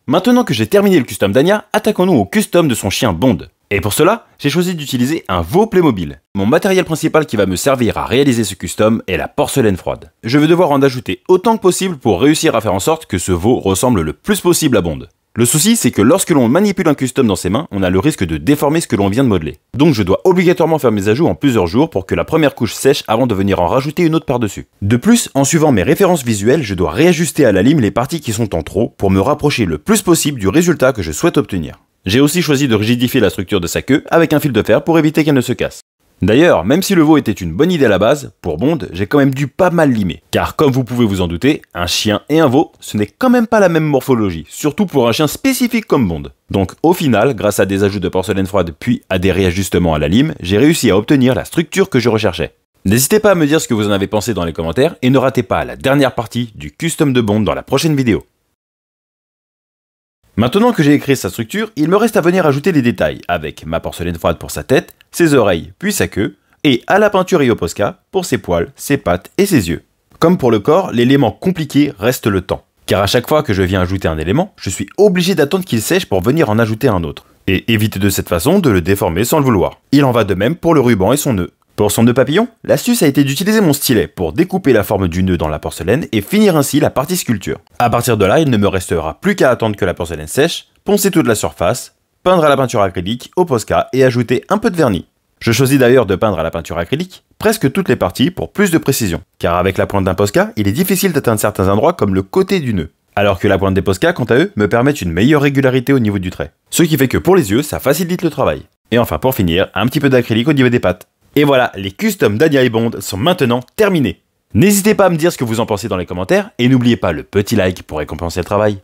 Maintenant que j'ai terminé le custom d'Anya, attaquons-nous au custom de son chien Bond. Et pour cela, j'ai choisi d'utiliser un veau Playmobil. Mon matériel principal qui va me servir à réaliser ce custom est la porcelaine froide. Je vais devoir en ajouter autant que possible pour réussir à faire en sorte que ce veau ressemble le plus possible à Bond. Le souci, c'est que lorsque l'on manipule un custom dans ses mains, on a le risque de déformer ce que l'on vient de modeler. Donc je dois obligatoirement faire mes ajouts en plusieurs jours pour que la première couche sèche avant de venir en rajouter une autre par-dessus. De plus, en suivant mes références visuelles, je dois réajuster à la lime les parties qui sont en trop pour me rapprocher le plus possible du résultat que je souhaite obtenir. J'ai aussi choisi de rigidifier la structure de sa queue avec un fil de fer pour éviter qu'elle ne se casse. D'ailleurs, même si le veau était une bonne idée à la base, pour Bond, j'ai quand même dû pas mal limer. Car comme vous pouvez vous en douter, un chien et un veau, ce n'est quand même pas la même morphologie, surtout pour un chien spécifique comme Bond. Donc au final, grâce à des ajouts de porcelaine froide puis à des réajustements à la lime, j'ai réussi à obtenir la structure que je recherchais. N'hésitez pas à me dire ce que vous en avez pensé dans les commentaires et ne ratez pas la dernière partie du custom de Bond dans la prochaine vidéo. Maintenant que j'ai écrit sa structure, il me reste à venir ajouter les détails, avec ma porcelaine froide pour sa tête, ses oreilles, puis sa queue, et à la peinture et au Posca pour ses poils, ses pattes et ses yeux. Comme pour le corps, l'élément compliqué reste le temps. Car à chaque fois que je viens ajouter un élément, je suis obligé d'attendre qu'il sèche pour venir en ajouter un autre. Et éviter de cette façon de le déformer sans le vouloir. Il en va de même pour le ruban et son nœud. Pour son nœud papillon, l'astuce a été d'utiliser mon stylet pour découper la forme du nœud dans la porcelaine et finir ainsi la partie sculpture. A partir de là, il ne me restera plus qu'à attendre que la porcelaine sèche, poncer toute la surface, peindre à la peinture acrylique, au Posca et ajouter un peu de vernis. Je choisis d'ailleurs de peindre à la peinture acrylique presque toutes les parties pour plus de précision, car avec la pointe d'un Posca, il est difficile d'atteindre certains endroits comme le côté du nœud. Alors que la pointe des Posca, quant à eux, me permettent une meilleure régularité au niveau du trait. Ce qui fait que pour les yeux, ça facilite le travail. Et enfin pour finir, un petit peu d'acrylique au niveau des pattes. Et voilà, les customs d'Anya et Bond sont maintenant terminés. N'hésitez pas à me dire ce que vous en pensez dans les commentaires et n'oubliez pas le petit like pour récompenser le travail.